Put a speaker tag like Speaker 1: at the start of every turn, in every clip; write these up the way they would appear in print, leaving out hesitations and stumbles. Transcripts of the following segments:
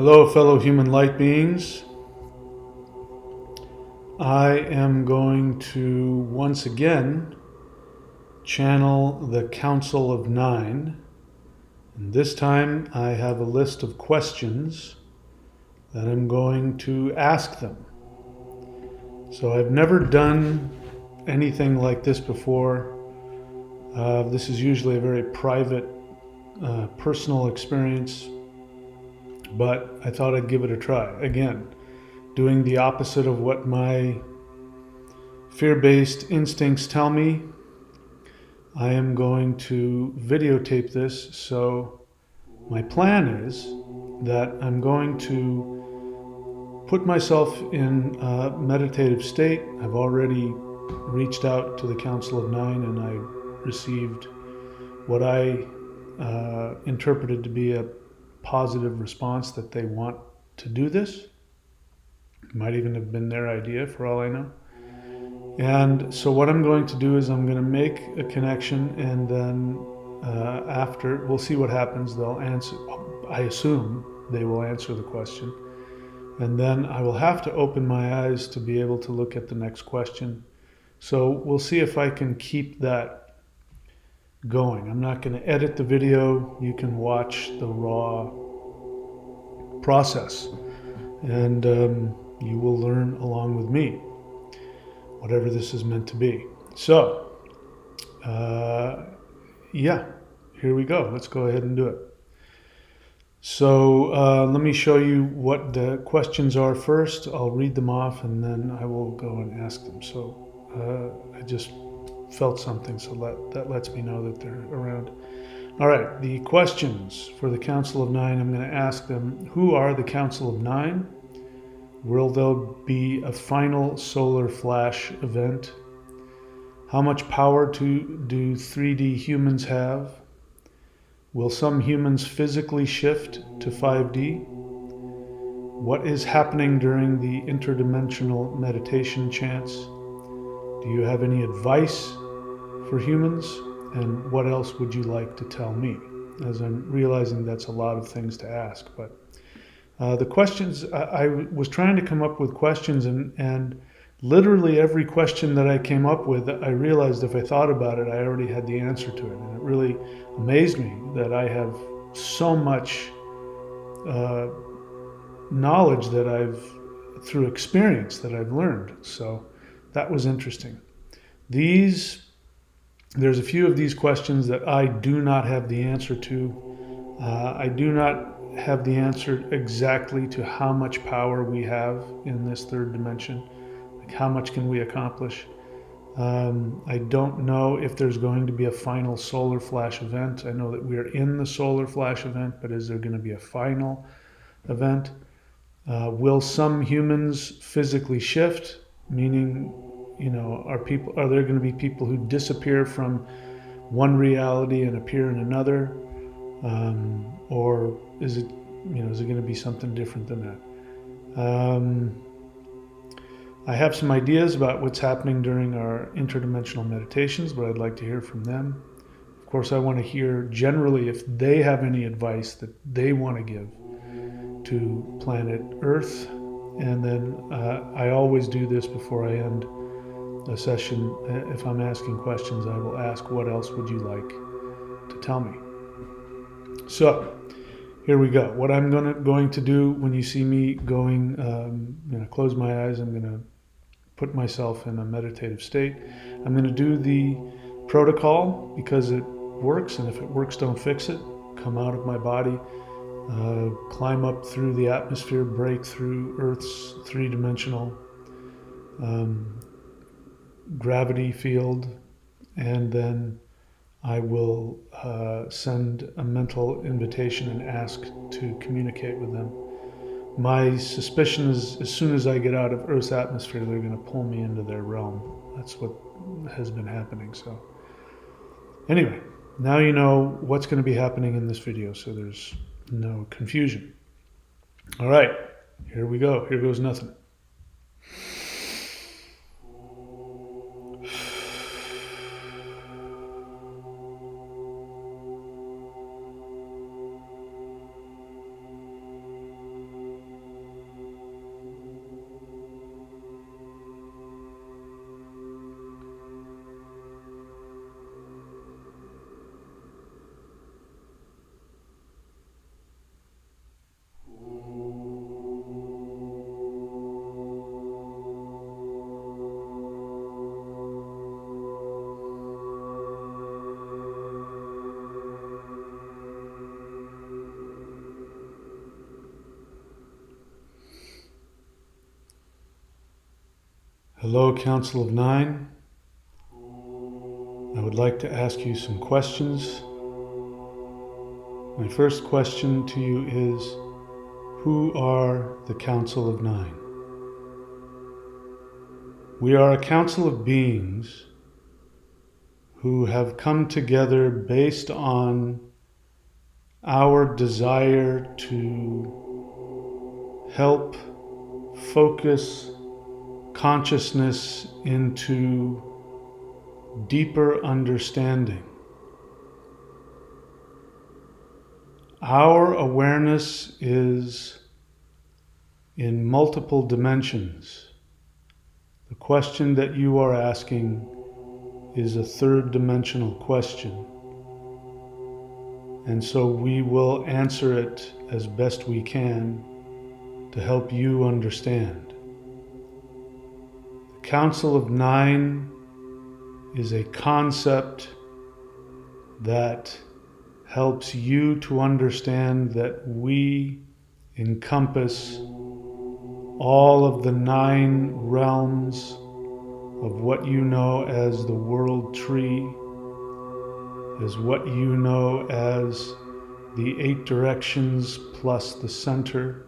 Speaker 1: Hello, fellow human light beings. I am going to once again channel the Council of Nine. And this time I have a list of questions that I'm going to ask them. So I've never done anything like this before. This is usually a very private, personal experience, but I thought I'd give it a try. Again, doing the opposite of what my fear-based instincts tell me. I am going to videotape this, so my plan is that I'm going to put myself in a meditative state. I've already reached out to the Council of Nine and I received what I interpreted to be a positive response that they want to do this. It might even have been their idea for all I know. And so what I'm going to do is I'm going to make a connection, and then after, we'll see what happens. They'll answer. I assume they will answer the question. And then I will have to open my eyes to be able to look at the next question. So we'll see if I can keep that going. I'm not going to edit the video. You can watch the raw process, and you will learn along with me, whatever this is meant to be. So, yeah, here we go. Let's go ahead and do it. So let me show you what the questions are first. I'll read them off and then I will go and ask them. So I just felt something, so that lets me know that they're around. All right, the questions for the Council of Nine, I'm going to ask them, who are the Council of Nine? Will there be a final solar flash event? How much power do 3D humans have? Will some humans physically shift to 5D? What is happening during the interdimensional meditation chants? Do you have any advice for humans? And what else would you like to tell me? As I'm realizing that's a lot of things to ask, but the questions, I was trying to come up with questions, and literally every question that I came up with, I realized if I thought about it, I already had the answer to it. And it really amazed me that I have so much knowledge that through experience, that I've learned. So that was interesting. There's a few of these questions that I do not have the answer to. I do not have the answer exactly to how much power we have in this third dimension. Like, how much can we accomplish? I don't know if there's going to be a final solar flash event. I know that we're in the solar flash event, but is there going to be a final event? Will some humans physically shift? Meaning, are there going to be people who disappear from one reality and appear in another? Or is it going to be something different than that? I have some ideas about what's happening during our interdimensional meditations, but I'd like to hear from them. Of course, I want to hear generally if they have any advice that they want to give to planet Earth. And then I always do this before I end a session. If I'm asking questions, I will ask, what else would you like to tell me? So here we go. What I'm going to do when you see me going, I'm going to close my eyes. I'm going to put myself in a meditative state. I'm going to do the protocol because it works, and if it works, don't fix it. Come out of my body, climb up through the atmosphere, break through Earth's three-dimensional gravity field, and then I will send a mental invitation and ask to communicate with them. My suspicion is as soon as I get out of Earth's atmosphere, they're going to pull me into their realm. That's what has been happening. So anyway, now you know what's going to be happening in this video, so there's no confusion. All right, here we go. Here goes nothing. Hello, Council of Nine. I would like to ask you some questions. My first question to you is, who are the Council of Nine? We are a council of beings who have come together based on our desire to help focus consciousness into deeper understanding. Our awareness is in multiple dimensions. The question that you are asking is a third dimensional question. And so we will answer it as best we can to help you understand. The Council of Nine is a concept that helps you to understand that we encompass all of the 9 realms of what you know as the world tree, as what you know as the 8 directions plus the center,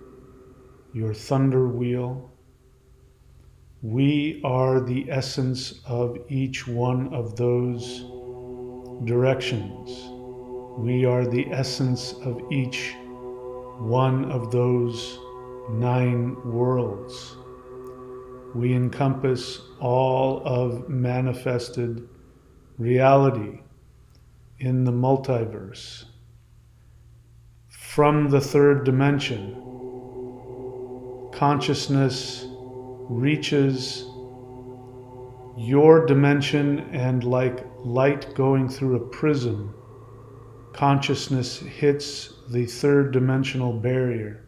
Speaker 1: your thunder wheel. We are the essence of each one of those directions. We are the essence of each one of those 9 worlds. We encompass all of manifested reality in the multiverse. From the third dimension, consciousness reaches your dimension, and like light going through a prism, consciousness hits the third dimensional barrier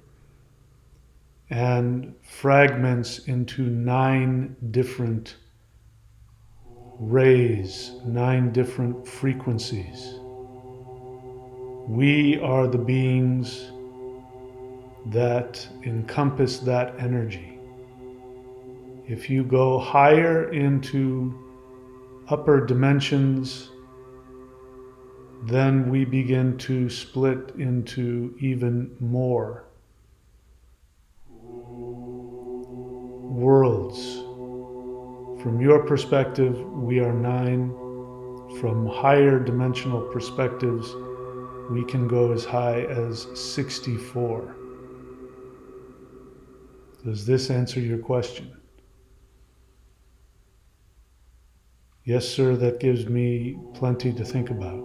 Speaker 1: and fragments into 9 different rays, 9 different frequencies. We are the beings that encompass that energy. If you go higher into upper dimensions, then we begin to split into even more worlds. From your perspective, we are 9. From higher dimensional perspectives, we can go as high as 64. Does this answer your question? Yes, sir, that gives me plenty to think about.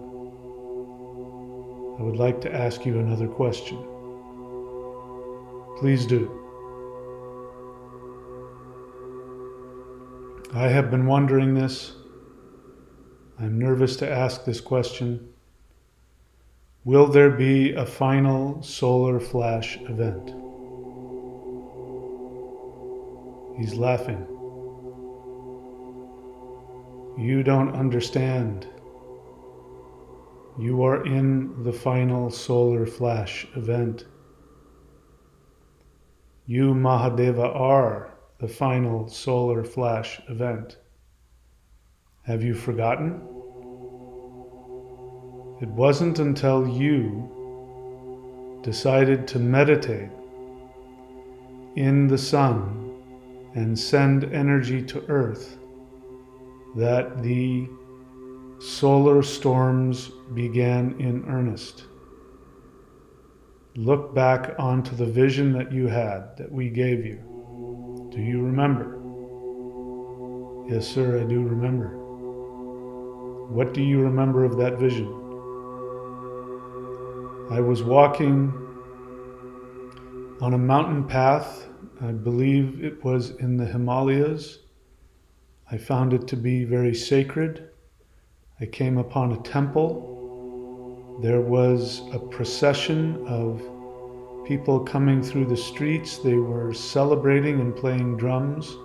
Speaker 1: I would like to ask you another question. Please do. I have been wondering this. I'm nervous to ask this question. Will there be a final solar flash event? He's laughing. You don't understand. You are in the final solar flash event. You, Mahadeva, are the final solar flash event. Have you forgotten? It wasn't until you decided to meditate in the sun and send energy to Earth that the solar storms began in earnest. Look back onto the vision that you had, that we gave you. Do you remember? Yes, sir, I do remember. What do you remember of that vision? I was walking on a mountain path. I believe it was in the Himalayas. I found it to be very sacred. I came upon a temple. There was a procession of people coming through the streets. They were celebrating and playing drums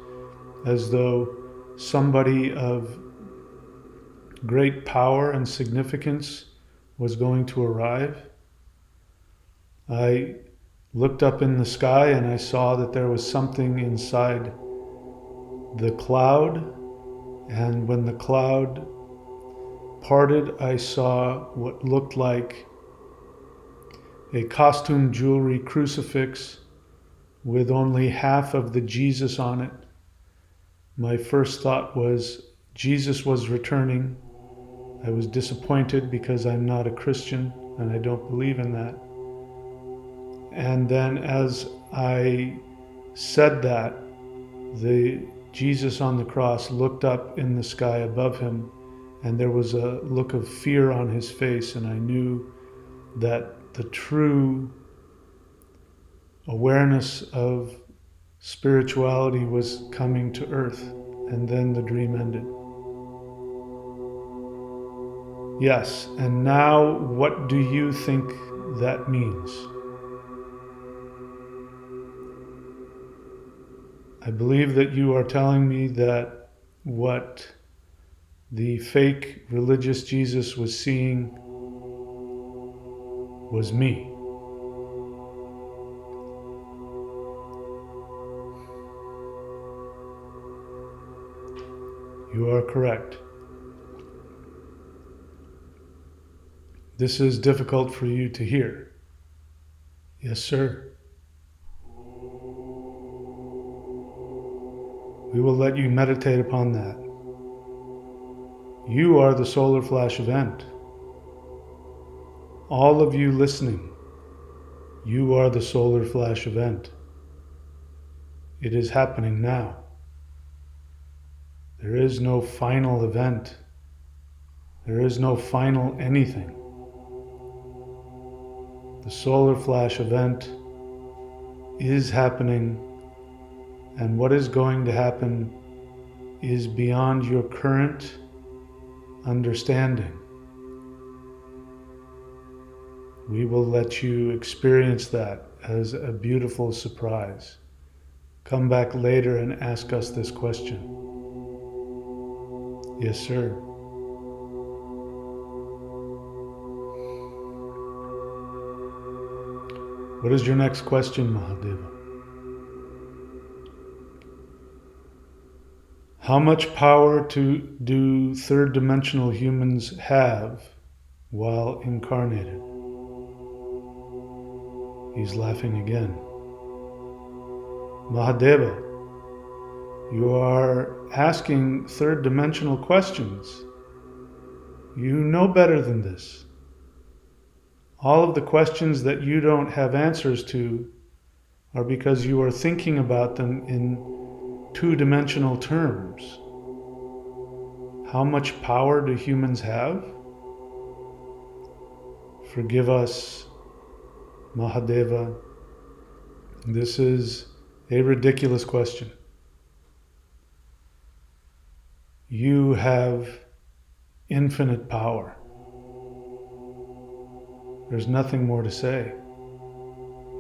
Speaker 1: as though somebody of great power and significance was going to arrive. I looked up in the sky and I saw that there was something inside the cloud, and when the cloud parted, I saw what looked like a costume jewelry crucifix with only half of the Jesus on it. My first thought was Jesus was returning. I was disappointed because I'm not a Christian and I don't believe in that. And then as I said that, the Jesus on the cross looked up in the sky above him, and there was a look of fear on his face, and I knew that the true awareness of spirituality was coming to earth. And then the dream ended. Yes, and now what do you think that means? I believe that you are telling me that what the fake religious Jesus was seeing was me. You are correct. This is difficult for you to hear. Yes, sir. We will let you meditate upon that. You are the solar flash event. All of you listening, you are the solar flash event. It is happening now. There is no final event. There is no final anything. The solar flash event is happening, and what is going to happen is beyond your current understanding. We will let you experience that as a beautiful surprise. Come back later and ask us this question. Yes, sir. What is your next question, Mahadeva? How much power do third dimensional humans have while incarnated? He's laughing again. Mahadeva, you are asking third dimensional questions. You know better than this. All of the questions that you don't have answers to are because you are thinking about them in two-dimensional terms. How much power do humans have? Forgive us, Mahadeva. This is a ridiculous question. You have infinite power. There's nothing more to say.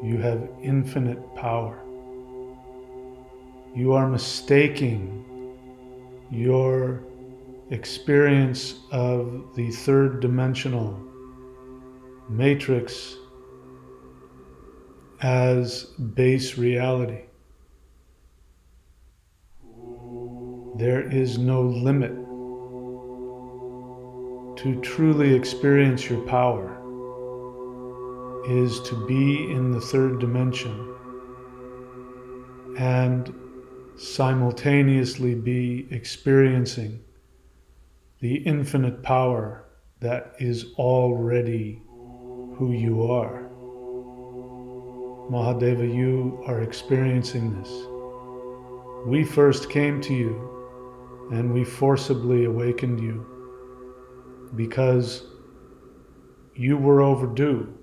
Speaker 1: You have infinite power. You are mistaking your experience of the third dimensional matrix as base reality. There is no limit to truly experience your power is to be in the third dimension and simultaneously be experiencing the infinite power that is already who you are. Mahadeva, you are experiencing this. We first came to you and we forcibly awakened you because you were overdue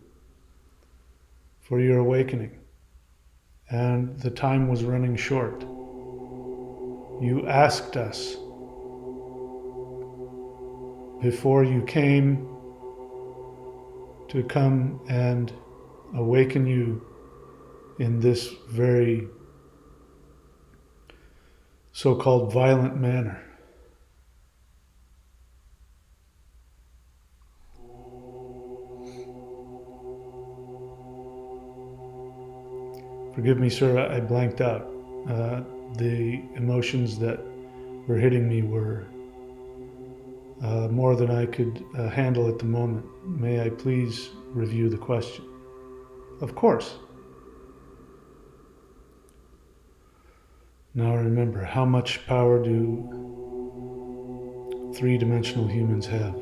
Speaker 1: for your awakening and the time was running short. You asked us before you came to come and awaken you in this very so-called violent manner. Forgive me, sir, I blanked out. the emotions that were hitting me were more than I could handle at the moment. May I please review the question? Of course. Now remember, how much power do three-dimensional humans have?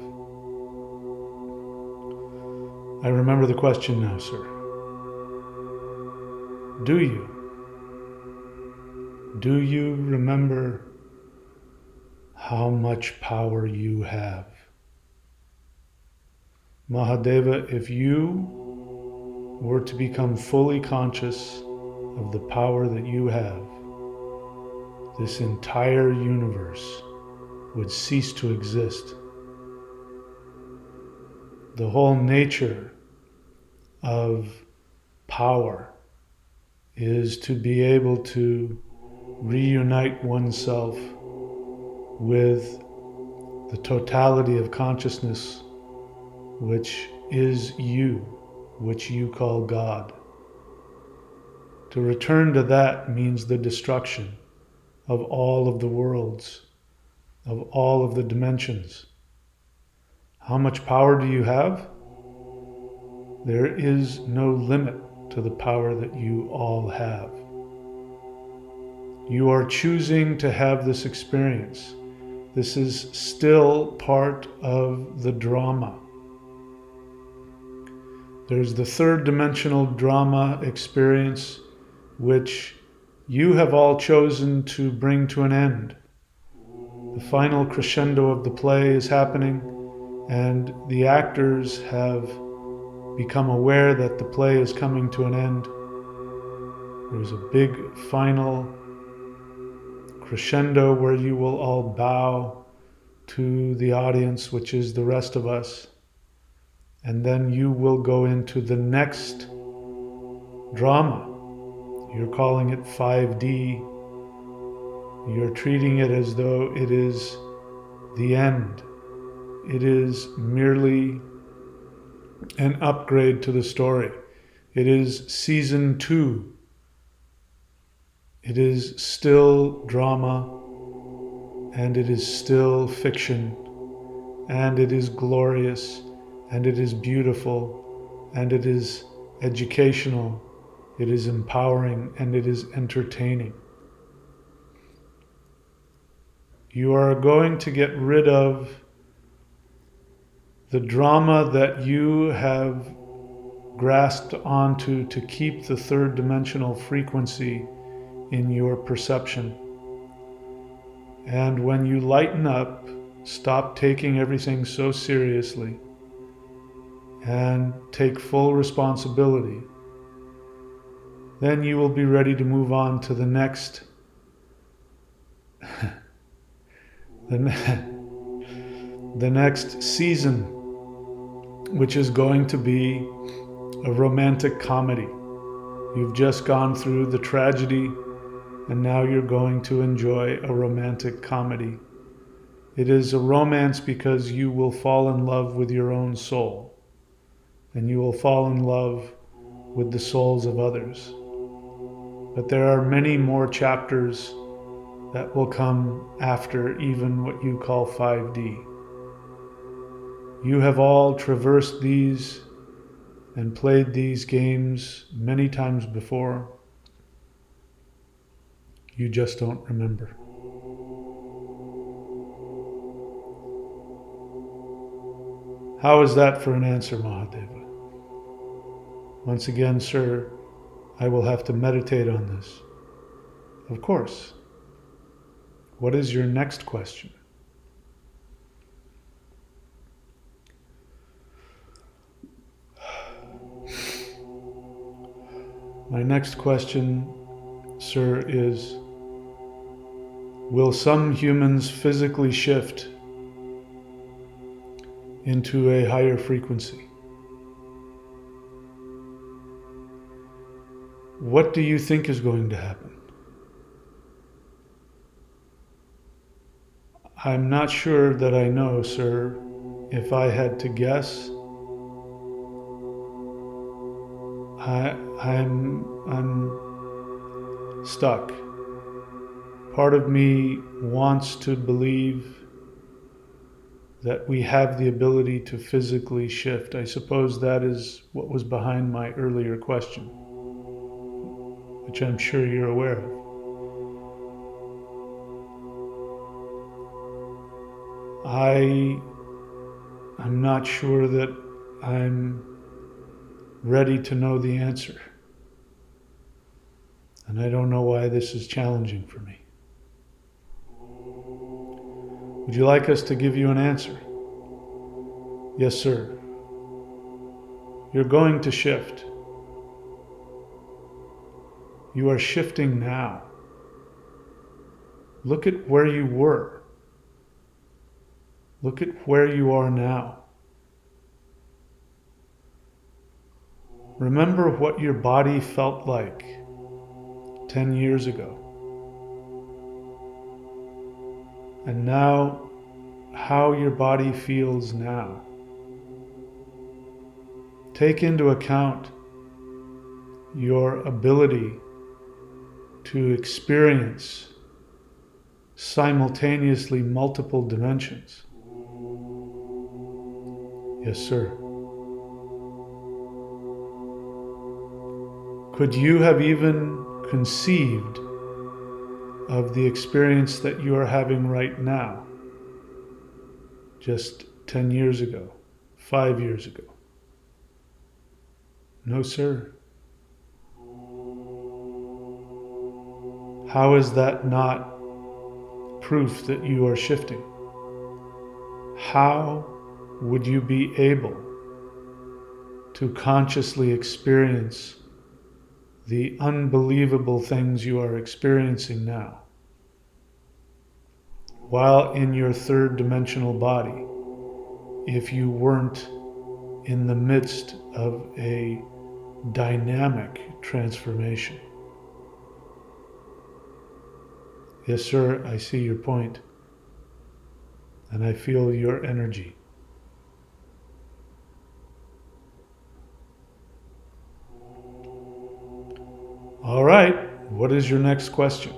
Speaker 1: I remember the question now, sir. Do you? Do you remember how much power you have? Mahadeva, if you were to become fully conscious of the power that you have, this entire universe would cease to exist. The whole nature of power is to be able to reunite oneself with the totality of consciousness, which is you, which you call God. To return to that means the destruction of all of the worlds, of all of the dimensions. How much power do you have? There is no limit to the power that you all have. You are choosing to have this experience. This is still part of the drama. There's the third dimensional drama experience, which you have all chosen to bring to an end. The final crescendo of the play is happening, and the actors have become aware that the play is coming to an end. There's a big final crescendo where you will all bow to the audience, which is the rest of us. And then you will go into the next drama. You're calling it 5D. You're treating it as though it is the end. It is merely an upgrade to the story. It is season 2. It is still drama, and it is still fiction, and it is glorious, and it is beautiful, and it is educational, it is empowering, and it is entertaining. You are going to get rid of the drama that you have grasped onto to keep the third dimensional frequency in your perception. And when you lighten up, stop taking everything so seriously and take full responsibility, then you will be ready to move on to the next the next season, which is going to be a romantic comedy. You've just gone through the tragedy, and now you're going to enjoy a romantic comedy. It is a romance because you will fall in love with your own soul, and you will fall in love with the souls of others. But there are many more chapters that will come after even what you call 5D. You have all traversed these and played these games many times before. You just don't remember. How is that for an answer, Mahadeva? Once again, sir, I will have to meditate on this. Of course. What is your next question? My next question, sir, is, will some humans physically shift into a higher frequency? What do you think is going to happen? I'm not sure that I know, sir. If I had to guess, I'm stuck. part of me wants to believe that we have the ability to physically shift. I suppose that is what was behind my earlier question, which I'm sure you're aware of. I'm not sure that I'm ready to know the answer. And I don't know why this is challenging for me. Would you like us to give you an answer? Yes, sir. You're going to shift. You are shifting now. Look at where you were. Look at where you are now. Remember what your body felt like 10 years ago. And now, how your body feels now. Take into account your ability to experience simultaneously multiple dimensions. Yes, sir. Could you have even conceived of the experience that you are having right now just 10 years ago, 5 years ago? No, sir. How is that not proof that you are shifting? How would you be able to consciously experience the unbelievable things you are experiencing now while in your third dimensional body if you weren't in the midst of a dynamic transformation? Yes, sir, I see your point, and I feel your energy. All right, what is your next question?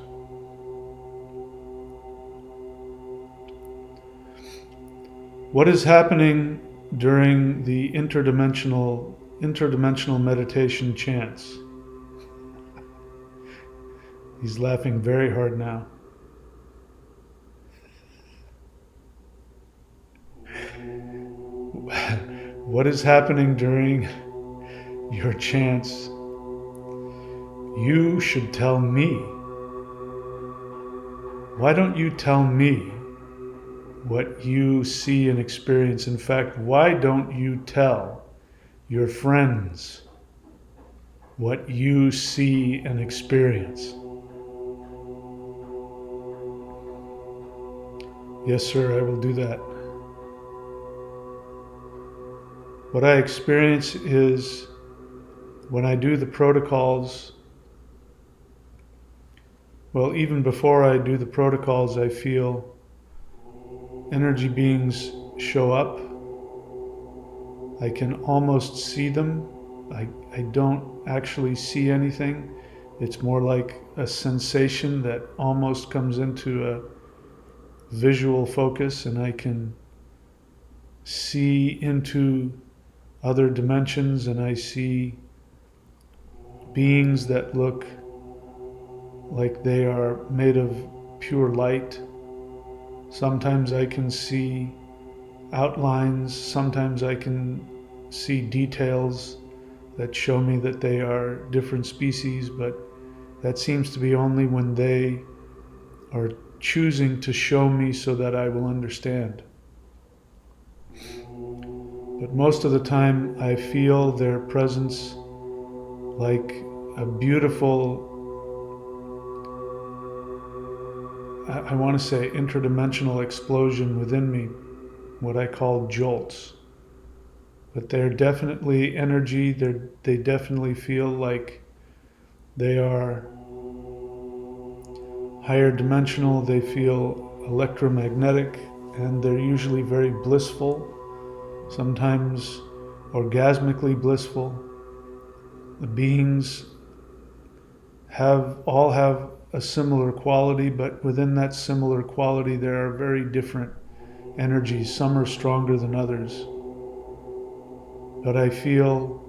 Speaker 1: What is happening during the interdimensional meditation chants? He's laughing very hard now. What is happening during your chants? You should tell me. Why don't you tell me what you see and experience? In fact, why don't you tell your friends what you see and experience? Yes, sir, I will do that. What I experience is when I do the protocols, well, even before I do the protocols, I feel energy beings show up. I can almost see them. I don't actually see anything. It's more like a sensation that almost comes into a visual focus, and I can see into other dimensions, and I see beings that look like they are made of pure light. Sometimes I can see outlines, sometimes I can see details that show me that they are different species, but that seems to be only when they are choosing to show me so that I will understand. But most of the time I feel their presence like a beautiful, I want to say interdimensional explosion within me, what I call jolts. But they're definitely energy, they definitely feel like they are higher dimensional, they feel electromagnetic, and they're usually very blissful, sometimes orgasmically blissful. The beings all have a similar quality, but within that similar quality, there are very different energies. Some are stronger than others. But I feel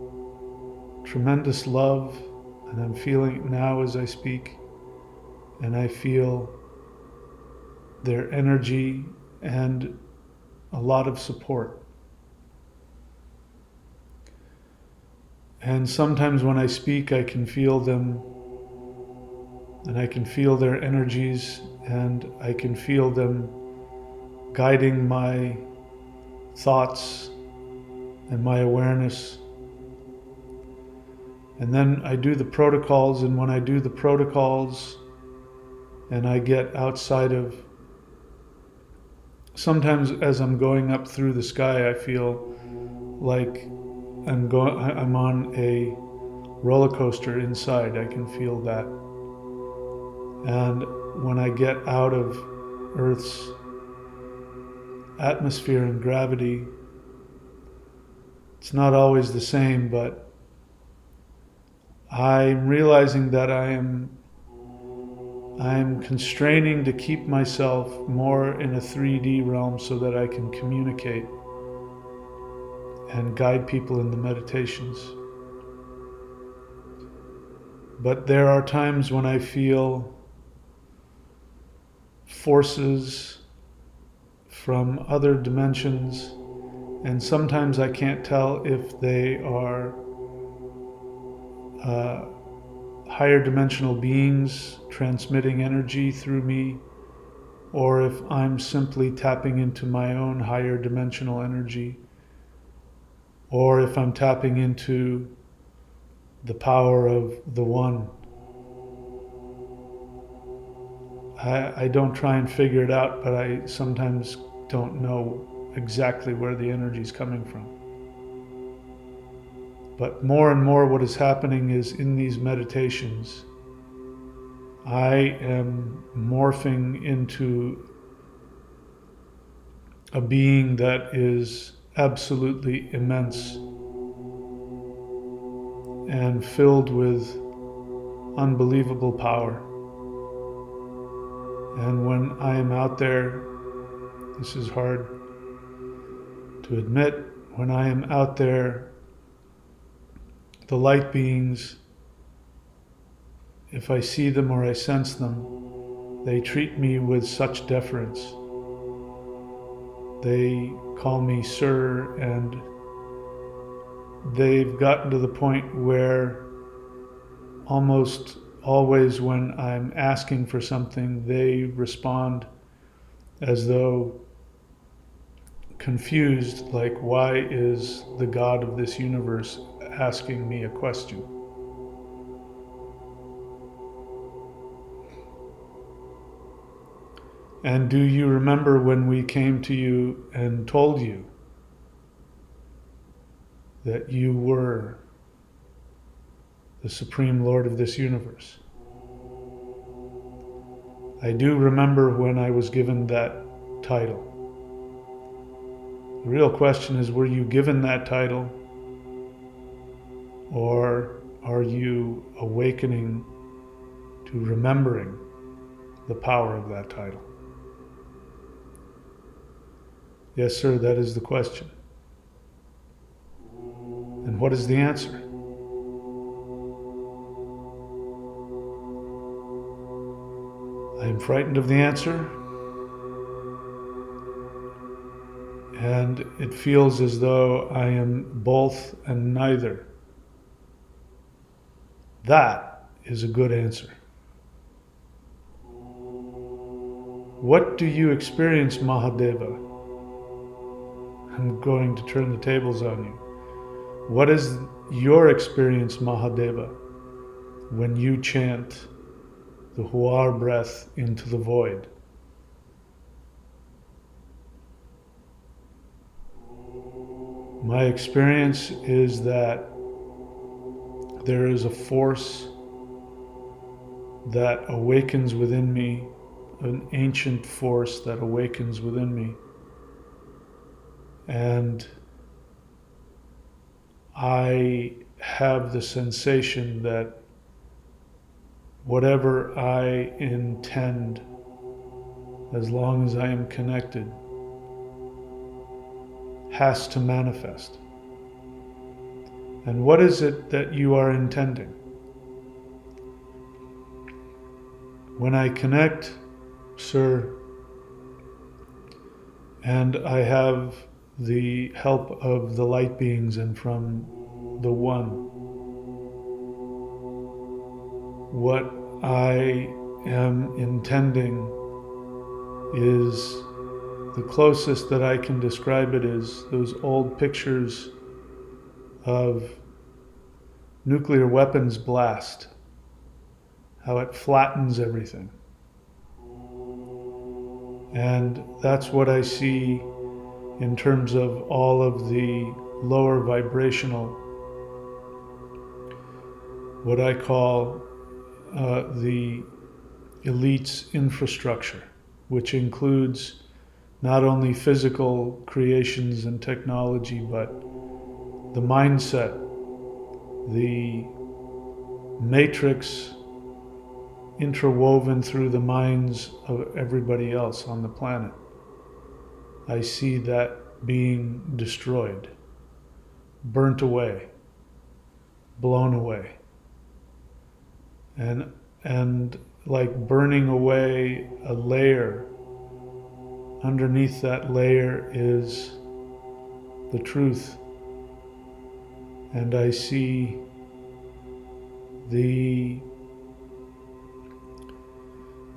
Speaker 1: tremendous love, and I'm feeling it now as I speak. And I feel their energy and a lot of support. And sometimes when I speak, I can feel them, and I can feel their energies, and I can feel them guiding my thoughts and my awareness. And then I do the protocols, and when I do the protocols and I get outside of, sometimes as I'm going up through the sky, I feel like I'm on a roller coaster inside. I can feel that. And when I get out of Earth's atmosphere and gravity, it's not always the same, but I'm realizing that I'm constraining to keep myself more in a 3D realm so that I can communicate and guide people in the meditations. But there are times when I feel forces from other dimensions, and sometimes I can't tell if they are higher dimensional beings transmitting energy through me, or if I'm simply tapping into my own higher dimensional energy, or if I'm tapping into the power of the One. I don't try and figure it out, but I sometimes don't know exactly where the energy is coming from. But more and more what is happening is in these meditations, I am morphing into a being that is absolutely immense and filled with unbelievable power. And when I am out there, this is hard to admit, when I am out there, the light beings, if I see them or I sense them, they treat me with such deference. They call me sir, and they've gotten to the point where almost always when I'm asking for something, they respond as though confused, like, why is the God of this universe asking me a question? And do you remember when we came to you and told you that you were the Supreme Lord of this universe? I do remember when I was given that title. The real question is, were you given that title, or are you awakening to remembering the power of that title? Yes, sir, that is the question. And what is the answer? I am frightened of the answer, and it feels as though I am both and neither. That is a good answer. What do you experience, Mahadeva? I'm going to turn the tables on you. What is your experience, Mahadeva, when you chant the Huar breath into the void? My experience is that there is a force that awakens within me, an ancient force that awakens within me. And I have the sensation that whatever I intend, as long as I am connected, has to manifest. And what is it that you are intending? When I connect, sir, and I have the help of the light beings and from the One, what I am intending is, the closest that I can describe it is those old pictures of nuclear weapons blast, how it flattens everything. And that's what I see in terms of all of the lower vibrational, what I call the elite's infrastructure, which includes not only physical creations and technology, but the mindset, the matrix interwoven through the minds of everybody else on the planet. I see that being destroyed, burnt away, blown away. And like burning away a layer, underneath that layer is the truth. And I see the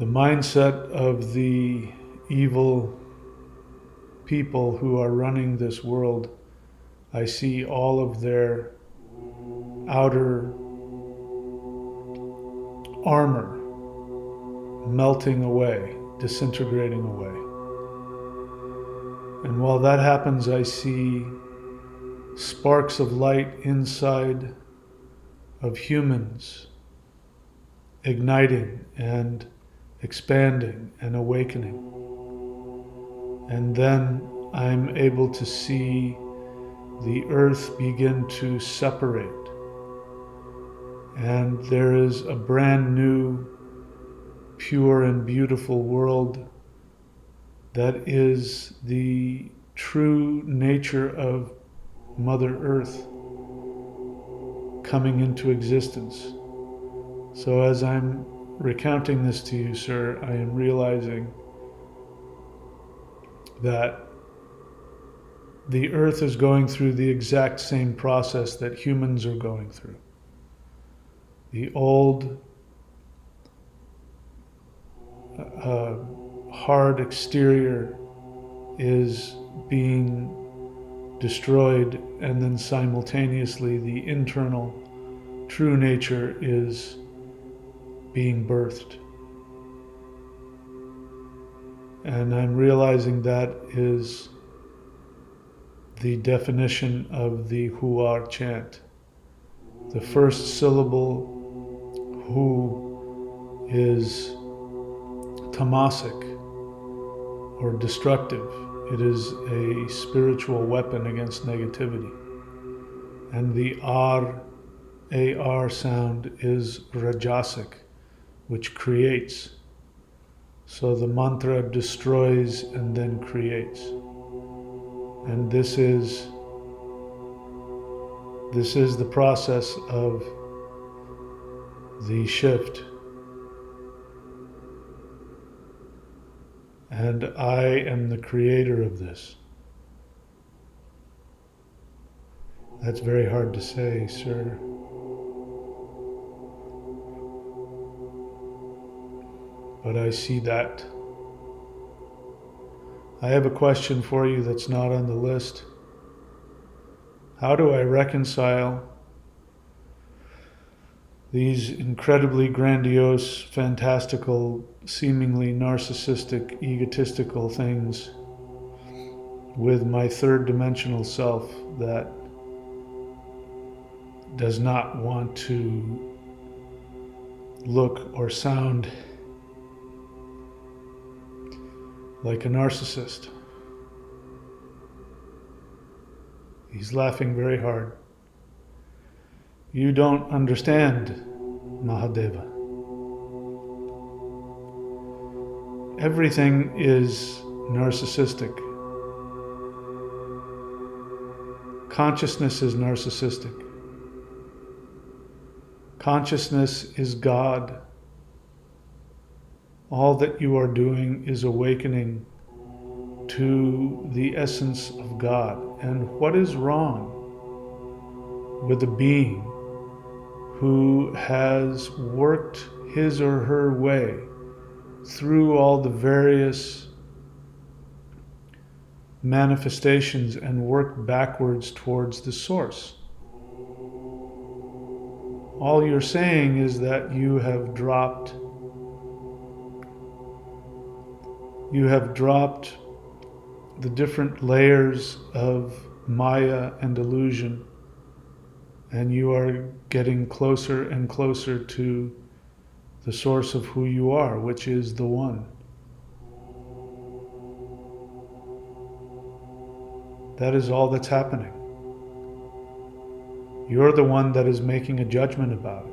Speaker 1: mindset of the evil people who are running this world. I see all of their outer armor melting away, disintegrating away. And while that happens, I see sparks of light inside of humans igniting and expanding and awakening. And then I'm able to see the earth begin to separate. And there is a brand new, pure and beautiful world that is the true nature of Mother Earth coming into existence. So as I'm recounting this to you, sir, I am realizing that the earth is going through the exact same process that humans are going through. The old, hard exterior is being destroyed, and then simultaneously the internal true nature is being birthed. And I'm realizing that is the definition of the Huar chant. The first syllable, Hu, is tamasic or destructive. It is a spiritual weapon against negativity. And the AR sound is rajasic, which creates. So the mantra destroys and then creates. And this is the process of the shift. And I am the creator of this. That's very hard to say, sir. But I see that. I have a question for you that's not on the list. How do I reconcile these incredibly grandiose, fantastical, seemingly narcissistic, egotistical things with my third dimensional self that does not want to look or sound like a narcissist? He's laughing very hard. You don't understand, Mahadeva. Everything is narcissistic. Consciousness is narcissistic. Consciousness is God. All that you are doing is awakening to the essence of God. And what is wrong with a being who has worked his or her way through all the various manifestations and worked backwards towards the source? All you're saying is that you have dropped the different layers of Maya and illusion, and you are getting closer and closer to the source of who you are, which is the One. That is all that's happening. You're the one that is making a judgment about it.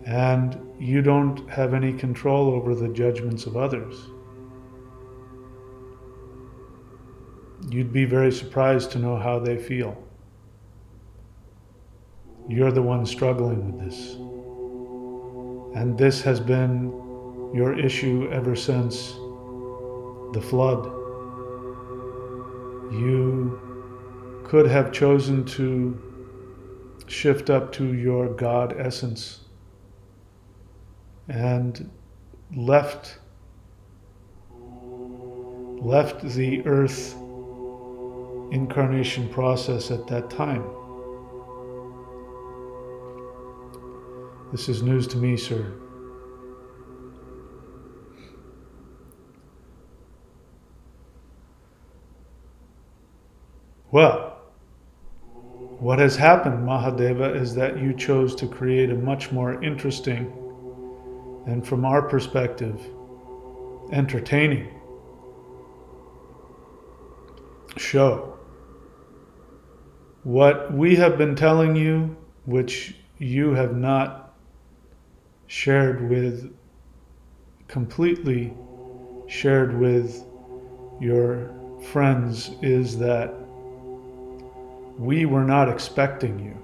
Speaker 1: And you don't have any control over the judgments of others. You'd be very surprised to know how they feel. You're the one struggling with this. And this has been your issue ever since the flood. You could have chosen to shift up to your God essence and left the earth incarnation process at that time. This is news to me, sir. Well, what has happened, Mahadeva, is that you chose to create a much more interesting and, from our perspective, entertaining show. What we have been telling you, which you have not completely shared with your friends, is that we were not expecting you.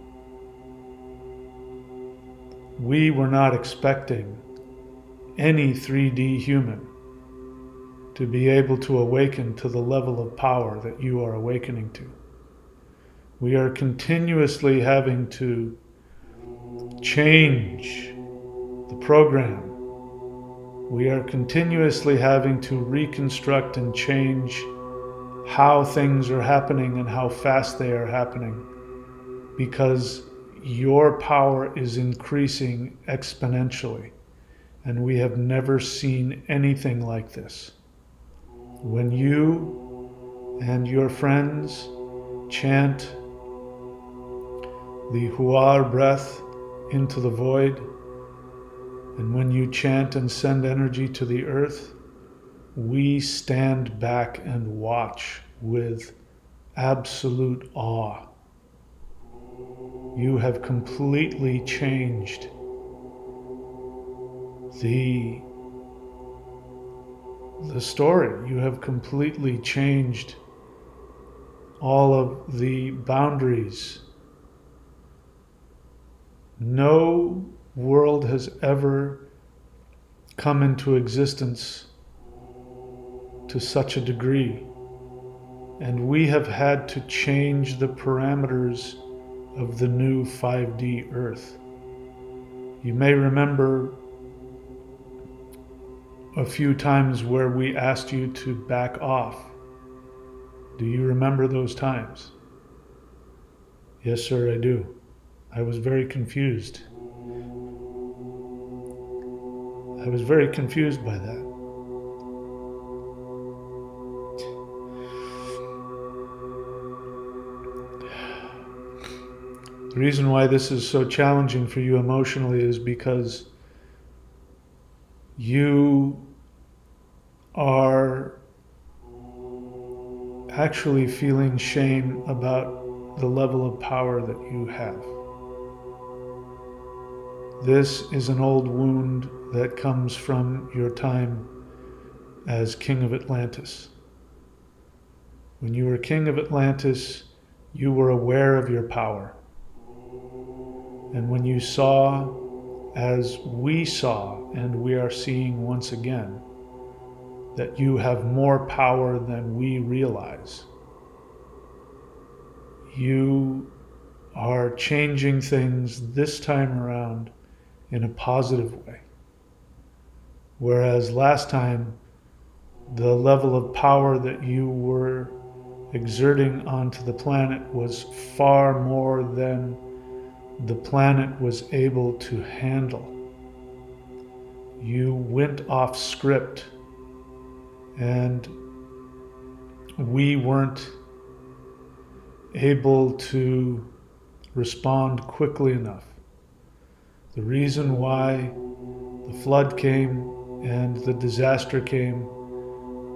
Speaker 1: We were not expecting any 3D human to be able to awaken to the level of power that you are awakening to. We are continuously having to change the program. We are continuously having to reconstruct and change how things are happening and how fast they are happening, because your power is increasing exponentially, and we have never seen anything like this. When you and your friends chant the Huar breath into the void, and when you chant and send energy to the earth, we stand back and watch with absolute awe. You have completely changed the story. You have completely changed all of the boundaries. No world has ever come into existence to such a degree, and we have had to change the parameters of the new 5D Earth. You may remember a few times where we asked you to back off. Do you remember those times? Yes, sir, I do. I was very confused. I was very confused by that. The reason why this is so challenging for you emotionally is because you are actually feeling shame about the level of power that you have. This is an old wound that comes from your time as King of Atlantis. When you were King of Atlantis, you were aware of your power. And when you saw, as we saw, and we are seeing once again, that you have more power than we realize, you are changing things this time around in a positive way. Whereas last time, the level of power that you were exerting onto the planet was far more than the planet was able to handle. You went off script, and we weren't able to respond quickly enough. The reason why the flood came and the disaster came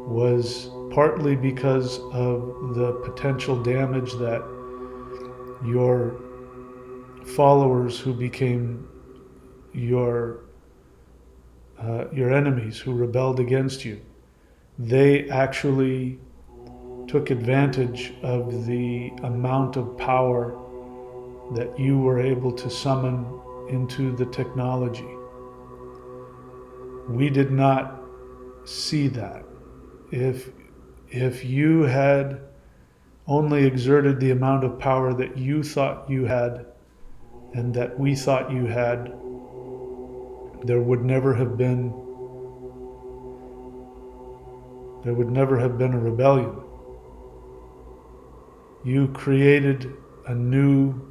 Speaker 1: was partly because of the potential damage that your followers who became your enemies, who rebelled against you, they actually took advantage of the amount of power that you were able to summon into the technology. We did not see that. If you had only exerted the amount of power that you thought you had and that we thought you had, there would never have been a rebellion. You created a new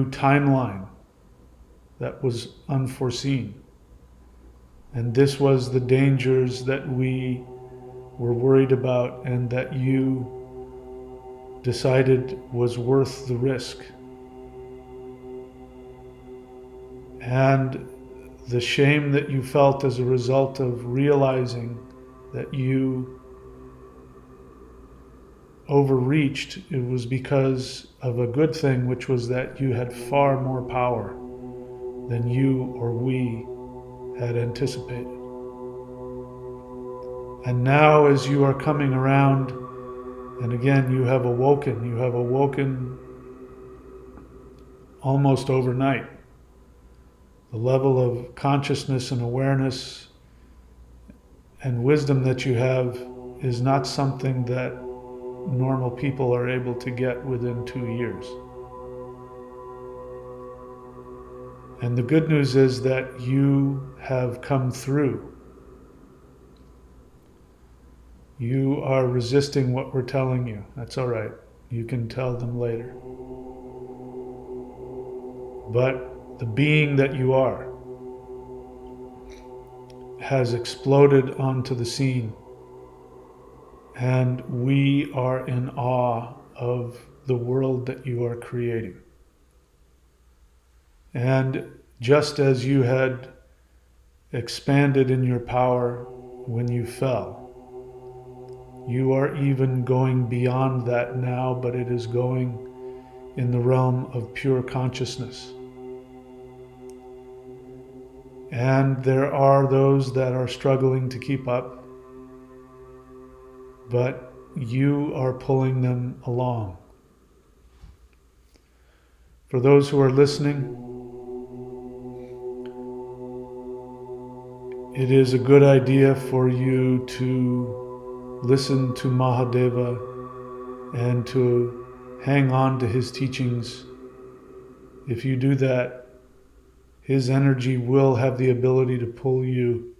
Speaker 1: timeline that was unforeseen. And this was the dangers that we were worried about and that you decided was worth the risk. And the shame that you felt as a result of realizing that you overreached, it was because of a good thing, which was that you had far more power than you or we had anticipated. And now, as you are coming around, and again, you have awoken almost overnight. The level of consciousness and awareness and wisdom that you have is not something that normal people are able to get within 2 years. And the good news is that you have come through. You are resisting what we're telling you. That's all right. You can tell them later. But the being that you are has exploded onto the scene. And we are in awe of the world that you are creating. And just as you had expanded in your power when you fell, you are even going beyond that now, but it is going in the realm of pure consciousness. And there are those that are struggling to keep up, but you are pulling them along. For those who are listening, it is a good idea for you to listen to Mahadeva and to hang on to his teachings. If you do that, his energy will have the ability to pull you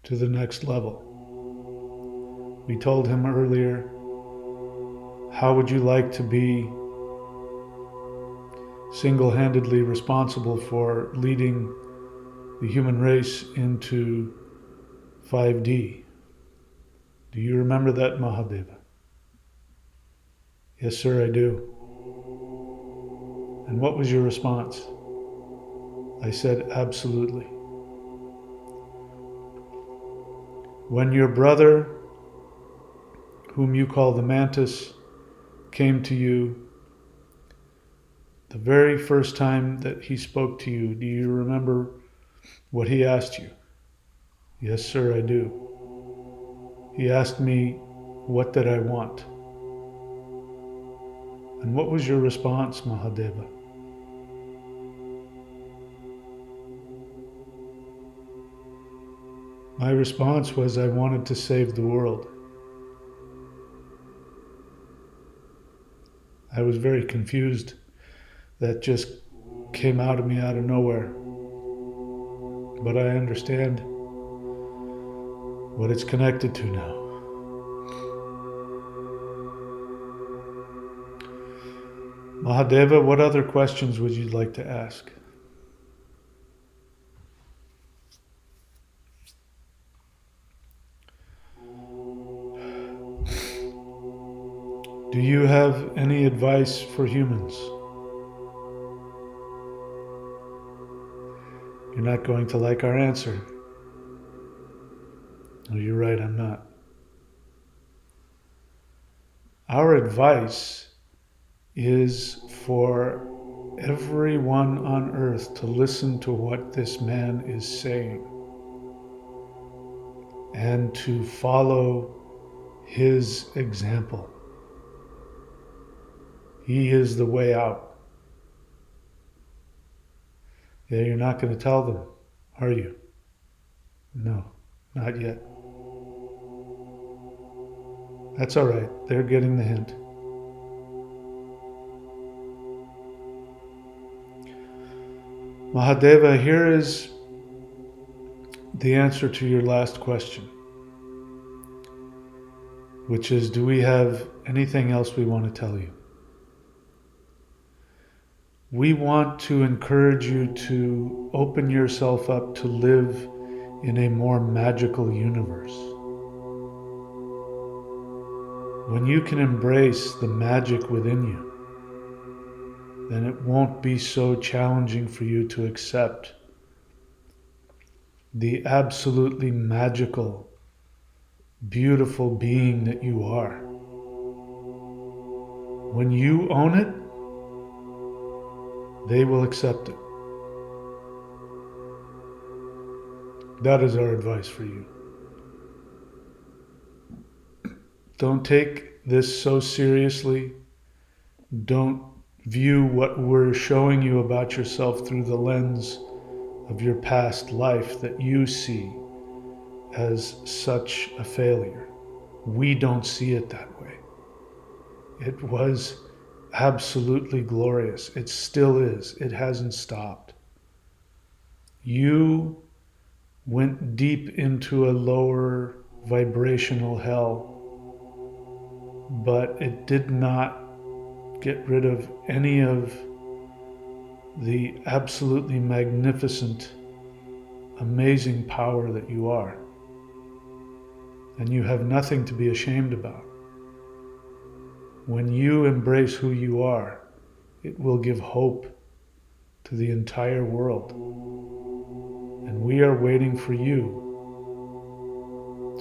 Speaker 1: to the next level. We told him earlier, how would you like to be single-handedly responsible for leading the human race into 5D? Do you remember that, Mahadeva? Yes, sir, I do. And what was your response? I said, absolutely. When your brother, whom you call the mantis, came to you The very first time that he spoke to you, do you remember what he asked you? Yes, sir, I do. He asked me, what did I want? And what was your response, Mahadeva? My response was, I wanted to save the world. I was very confused. That just came out of me out of nowhere. But I understand what it's connected to now. Mahadeva, what other questions would you like to ask? Do you have any advice for humans? You're not going to like our answer. No, you're right, I'm not. Our advice is for everyone on earth to listen to what this man is saying and to follow his example. He is the way out. Yeah, you're not going to tell them, are you? No, not yet. That's all right. They're getting the hint. Mahadeva, here is the answer to your last question, which is, do we have anything else we want to tell you? We want to encourage you to open yourself up to live in a more magical universe. When you can embrace the magic within you, then it won't be so challenging for you to accept the absolutely magical, beautiful being that you are. When you own it, they will accept it. That is our advice for you. Don't take this so seriously. Don't view what we're showing you about yourself through the lens of your past life that you see as such a failure. We don't see it that way. It was absolutely glorious. It still is. It hasn't stopped. You went deep into a lower vibrational hell, but it did not get rid of any of the absolutely magnificent, amazing power that you are. And you have nothing to be ashamed about. When you embrace who you are, it will give hope to the entire world. And we are waiting for you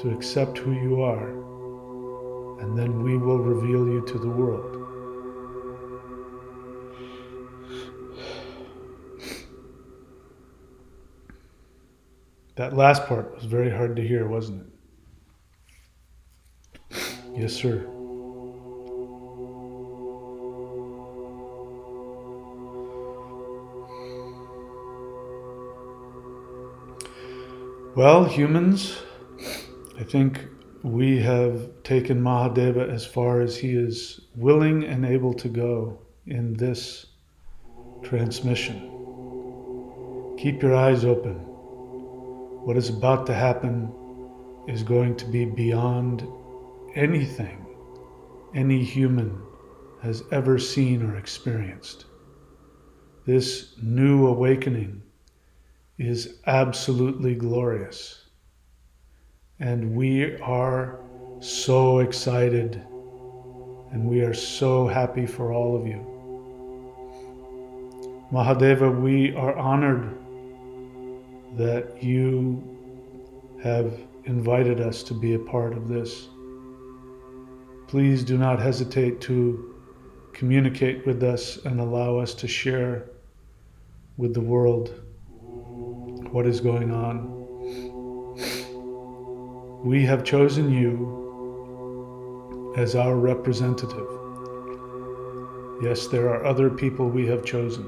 Speaker 1: to accept who you are, and then we will reveal you to the world. That last part was very hard to hear, wasn't it? Yes, sir. Well, humans, I think we have taken Mahadeva as far as he is willing and able to go in this transmission. Keep your eyes open. What is about to happen is going to be beyond anything any human has ever seen or experienced. This new awakening is absolutely glorious. And we are so excited and we are so happy for all of you. Mahadeva, we are honored that you have invited us to be a part of this. Please do not hesitate to communicate with us and allow us to share with the world what is going on. We have chosen you as our representative. Yes, there are other people we have chosen,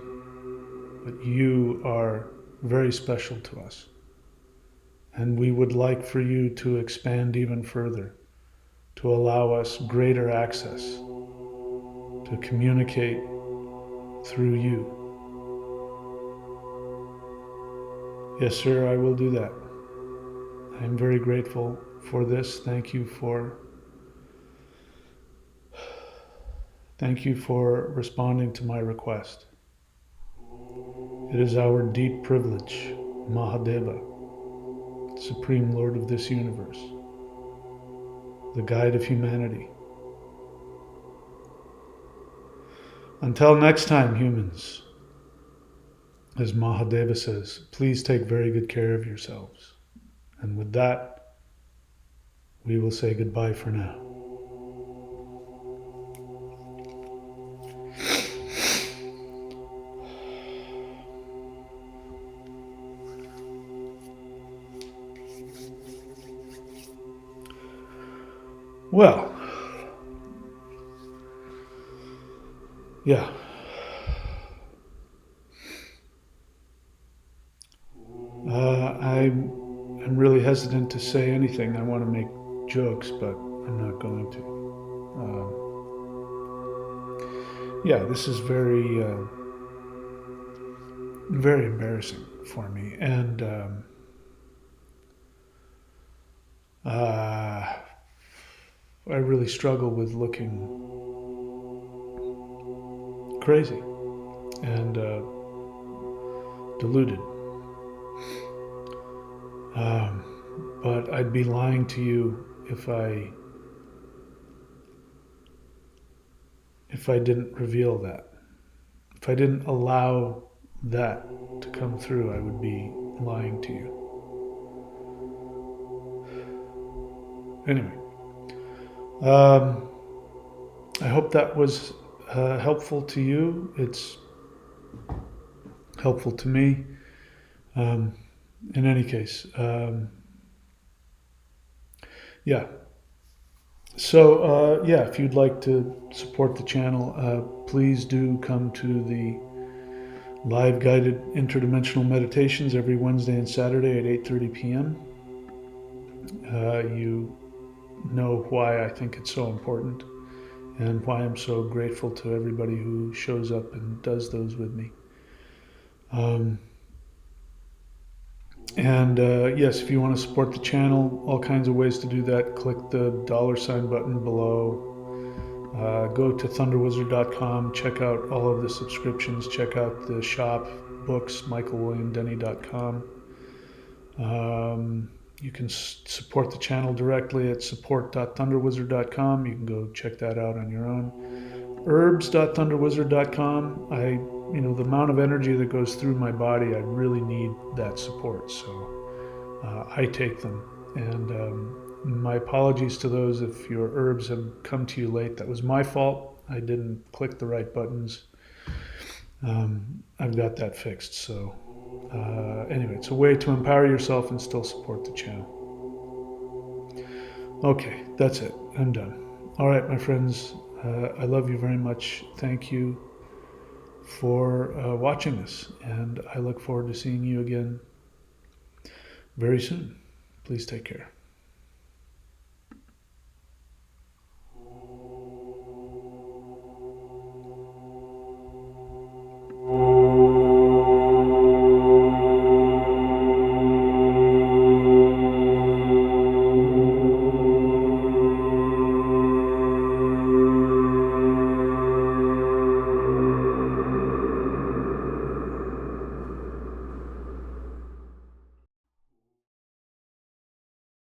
Speaker 1: but you are very special to us. And we would like for you to expand even further, to allow us greater access to communicate through you. Yes, sir, I will do that. I am very grateful for this. Thank you for responding to my request. It is our deep privilege, Mahadeva, Supreme Lord of this universe, the guide of humanity. Until next time, humans, as Mahadeva says, please take very good care of yourselves. And with that, we will say goodbye for now. Well, yeah. I'm really hesitant to say anything. I want to make jokes, but I'm not going to. Yeah, this is very embarrassing for me, and I really struggle with looking crazy and deluded. But I'd be lying to you if I didn't reveal that. If I didn't allow that to come through, I would be lying to you. Anyway, I hope that was helpful to you. It's helpful to me. In any case, yeah. So, yeah, if you'd like to support the channel, please do come to the live guided interdimensional meditations every Wednesday and Saturday at 8:30 p.m. You know why I think it's so important and why I'm so grateful to everybody who shows up and does those with me. And yes, if you want to support the channel, all kinds of ways to do that. Click the $ button below. Go to thunderwizard.com, check out all of the subscriptions, check out the shop, books, michaelwilliamdenny.com. You can support the channel directly at support.thunderwizard.com. You can go check that out on your own. Herbs.thunderwizard.com. The amount of energy that goes through my body, I really need that support. So I take them. And my apologies to those if your herbs have come to you late. That was my fault. I didn't click the right buttons. I've got that fixed. So anyway, it's a way to empower yourself and still support the channel. Okay, that's it. I'm done. All right, my friends. I love you very much. Thank you for watching this, and I look forward to seeing you again very soon. Please take care.